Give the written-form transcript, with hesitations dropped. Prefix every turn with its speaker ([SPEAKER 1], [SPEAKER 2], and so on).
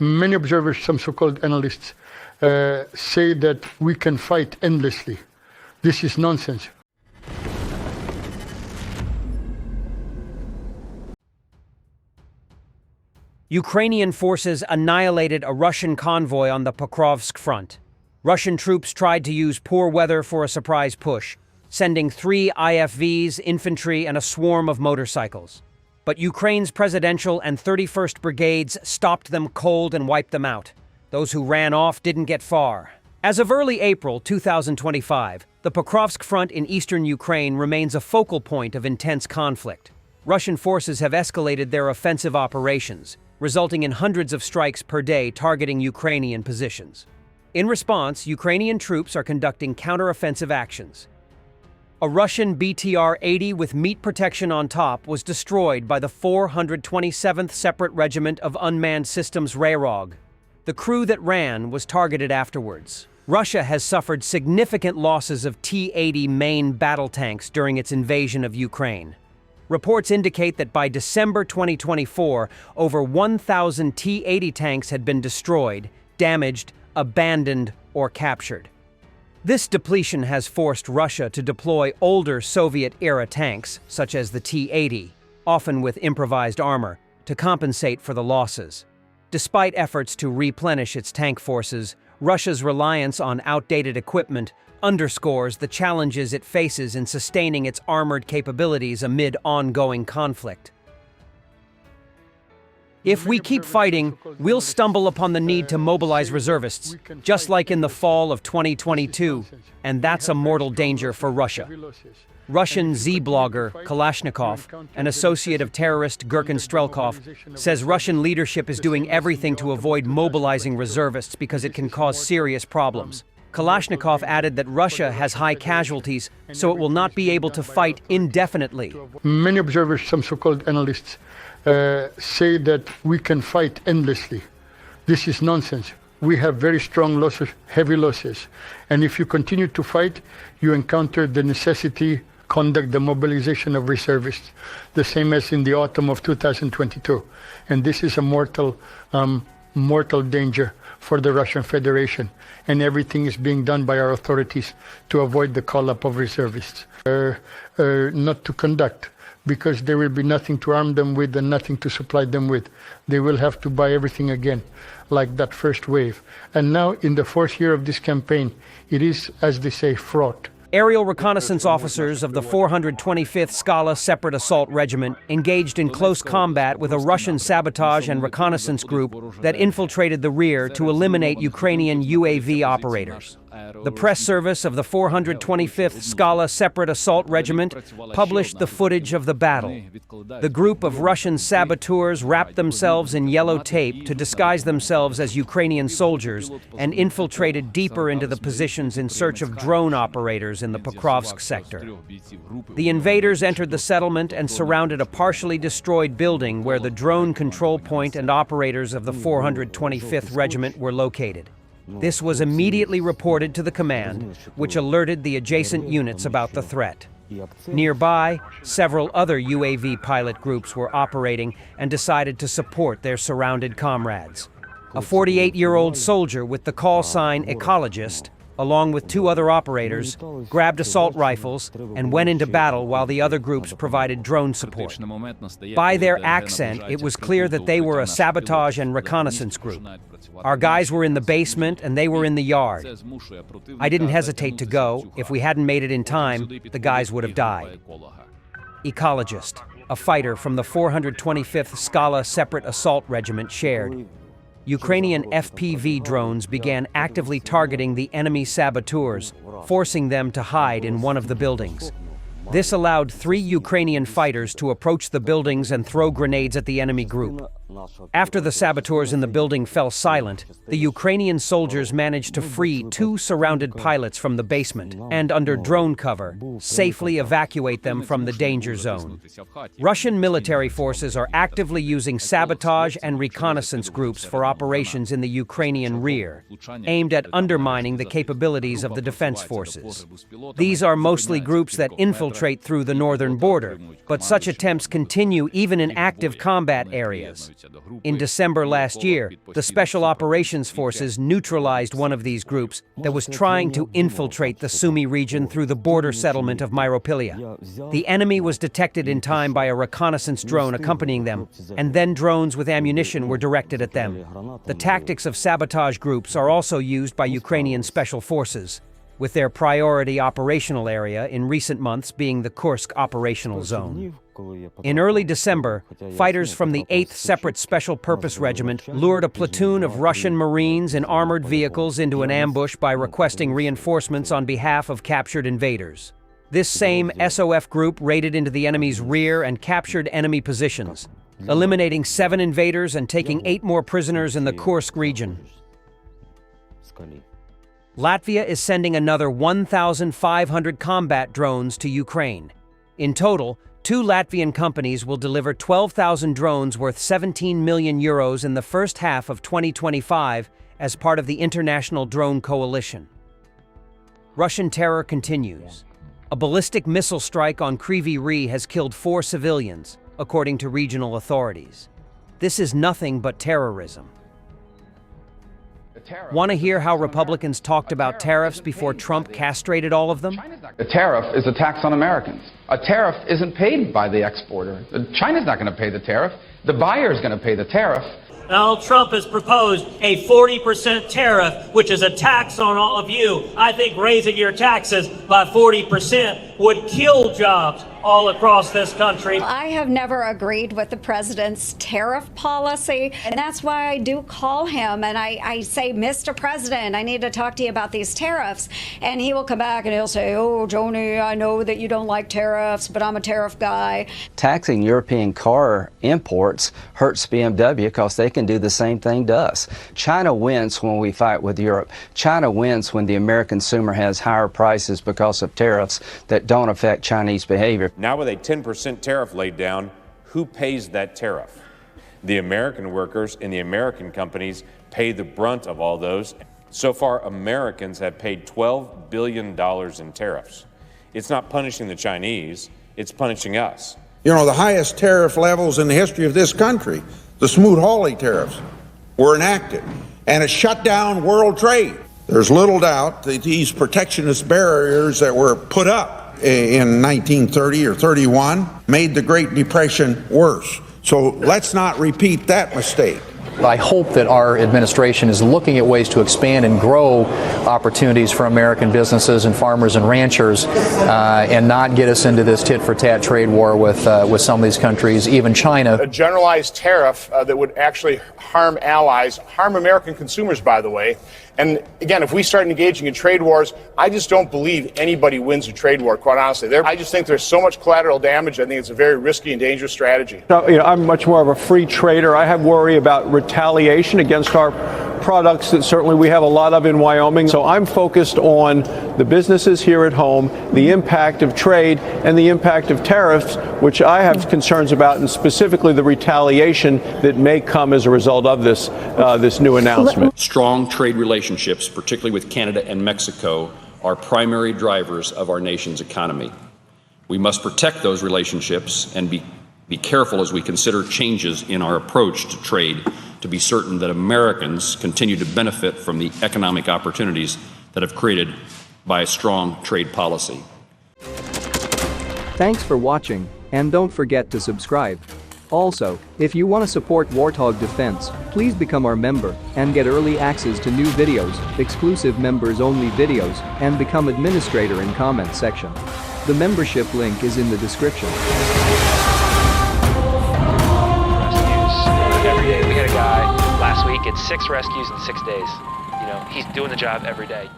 [SPEAKER 1] Many observers, some so-called analysts, say that we can fight endlessly. This is nonsense.
[SPEAKER 2] Ukrainian forces annihilated a Russian convoy on the Pokrovsk front. Russian troops tried to use poor weather for a surprise push, sending 3 IFVs, infantry, and a swarm of motorcycles. But Ukraine's presidential and 31st Brigades stopped them cold and wiped them out. Those who ran off didn't get far. As of early April 2025, the Pokrovsk front in eastern Ukraine remains a focal point of intense conflict. Russian forces have escalated their offensive operations, resulting in hundreds of strikes per day targeting Ukrainian positions. In response, Ukrainian troops are conducting counteroffensive actions. A Russian BTR-80 with meat protection on top was destroyed by the 427th Separate Regiment of Unmanned Systems Warthog. The crew that ran was targeted afterwards. Russia has suffered significant losses of T-80 main battle tanks during its invasion of Ukraine. Reports indicate that by December 2024, over 1,000 T-80 tanks had been destroyed, damaged, abandoned, or captured. This depletion has forced Russia to deploy older Soviet-era tanks, such as the T-80, often with improvised armor, to compensate for the losses. Despite efforts to replenish its tank forces, Russia's reliance on outdated equipment underscores the challenges it faces in sustaining its armored capabilities amid ongoing conflict. If we keep fighting, we'll stumble upon the need to mobilize reservists, just like in the fall of 2022, and that's a mortal danger for Russia. Russian Z-blogger Kalashnikov, an associate of terrorist Gurkin Strelkov, says Russian leadership is doing everything to avoid mobilizing reservists because it can cause serious problems. Kalashnikov added that Russia has high casualties, so it will not be able to fight indefinitely.
[SPEAKER 1] Many observers, some so-called analysts, say that we can fight endlessly. This is nonsense. We have very strong losses, heavy losses. And if you continue to fight, you encounter the necessity conduct the mobilization of reservists, the same as in the autumn of 2022. And this is a mortal danger for the Russian Federation. And everything is being done by our authorities to avoid the call-up of reservists. Not to conduct, because there will be nothing to arm them with and nothing to supply them with. They will have to buy everything again, like that first wave. And now, in the 4th year of this campaign, it is, as they say, fraught.
[SPEAKER 2] Aerial reconnaissance officers of the 425th Skala Separate Assault Regiment engaged in close combat with a Russian sabotage and reconnaissance group that infiltrated the rear to eliminate Ukrainian UAV operators. The press service of the 425th Skala Separate Assault Regiment published the footage of the battle. The group of Russian saboteurs wrapped themselves in yellow tape to disguise themselves as Ukrainian soldiers and infiltrated deeper into the positions in search of drone operators in the Pokrovsk sector. The invaders entered the settlement and surrounded a partially destroyed building where the drone control point and operators of the 425th Regiment were located. This was immediately reported to the command, which alerted the adjacent units about the threat. Nearby, several other UAV pilot groups were operating and decided to support their surrounded comrades. A 48-year-old soldier with the call sign Ecologist, along with 2 other operators, grabbed assault rifles and went into battle while the other groups provided drone support. By their accent, it was clear that they were a sabotage and reconnaissance group. Our guys were in the basement and they were in the yard. I didn't hesitate to go. If we hadn't made it in time, the guys would have died. Ecologist, a fighter from the 425th Skala Separate Assault Regiment, shared. Ukrainian FPV drones began actively targeting the enemy saboteurs, forcing them to hide in one of the buildings. This allowed 3 Ukrainian fighters to approach the buildings and throw grenades at the enemy group. After the saboteurs in the building fell silent, the Ukrainian soldiers managed to free 2 surrounded pilots from the basement and, under drone cover, safely evacuate them from the danger zone. Russian military forces are actively using sabotage and reconnaissance groups for operations in the Ukrainian rear, aimed at undermining the capabilities of the defense forces. These are mostly groups that infiltrate through the northern border, but such attempts continue even in active combat areas. In December last year, the Special Operations Forces neutralized one of these groups that was trying to infiltrate the Sumy region through the border settlement of Myropilya. The enemy was detected in time by a reconnaissance drone accompanying them, and then drones with ammunition were directed at them. The tactics of sabotage groups are also used by Ukrainian special forces, with their priority operational area in recent months being the Kursk operational zone. In early December, fighters from the 8th Separate Special Purpose Regiment lured a platoon of Russian Marines in armored vehicles into an ambush by requesting reinforcements on behalf of captured invaders. This same SOF group raided into the enemy's rear and captured enemy positions, eliminating 7 invaders and taking 8 more prisoners in the Kursk region. Latvia is sending another 1,500 combat drones to Ukraine. In total, 2 Latvian companies will deliver 12,000 drones worth 17 million euros in the first half of 2025 as part of the International Drone Coalition. Russian terror continues. A ballistic missile strike on Kryvyi Rih has killed 4 civilians, according to regional authorities. This is nothing but terrorism. Want to hear how Republicans talked about tariffs before Trump castrated all of them?
[SPEAKER 3] A tariff is a tax on Americans. A tariff isn't paid by the exporter. China's not going to pay the tariff. The buyer is going to pay the tariff.
[SPEAKER 4] Donald Trump has proposed a 40% tariff, which is a tax on all of you. I think raising your taxes by 40% would kill jobs all across this country.
[SPEAKER 5] I have never agreed with the president's tariff policy, and that's why I do call him and I say, Mr. President, I need to talk to you about these tariffs. And he will come back and he'll say, oh, Joni, I know that you don't like tariffs, but I'm a tariff guy.
[SPEAKER 6] Taxing European car imports hurts BMW because they can do the same thing to us. China wins when we fight with Europe. China wins when the American consumer has higher prices because of tariffs that don't affect Chinese behavior.
[SPEAKER 7] Now with a 10% tariff laid down, who pays that tariff? The American workers and the American companies pay the brunt of all those. So far, Americans have paid $12 billion in tariffs. It's not punishing the Chinese, it's punishing us.
[SPEAKER 8] You know, the highest tariff levels in the history of this country, the Smoot-Hawley tariffs, were enacted, and it shut down world trade. There's little doubt that these protectionist barriers that were put up in 1930 or 31 made the Great Depression worse. So let's not repeat that mistake.
[SPEAKER 9] I hope that our administration is looking at ways to expand and grow opportunities for American businesses and farmers and ranchers, and not get us into this tit-for-tat trade war with some of these countries, even China.
[SPEAKER 10] A generalized tariff that would actually harm allies, harm American consumers, by the way. And again, if we start engaging in trade wars, I just don't believe anybody wins a trade war, quite honestly. I just think there's so much collateral damage. I think it's a very risky and dangerous strategy.
[SPEAKER 11] I'm much more of a free trader. I have worry about retaliation against our products that certainly we have a lot of in Wyoming. So I'm focused on the businesses here at home, the impact of trade, and the impact of tariffs, which I have concerns about, and specifically the retaliation that may come as a result of this new announcement.
[SPEAKER 12] Strong trade relationships, particularly with Canada and Mexico, are primary drivers of our nation's economy. We must protect those relationships and be careful as we consider changes in our approach to trade to be certain that Americans continue to benefit from the economic opportunities that have created by a strong trade policy.
[SPEAKER 13] Thanks for watching, and don't forget to subscribe. Also, if you want to support Warthog Defense, please become our member and get early access to new videos, exclusive members-only videos, and become administrator in comment section. The membership link is in the description.
[SPEAKER 14] Every day. We had a guy last week, it's 6 rescues in 6 days. You know, he's doing the job every day.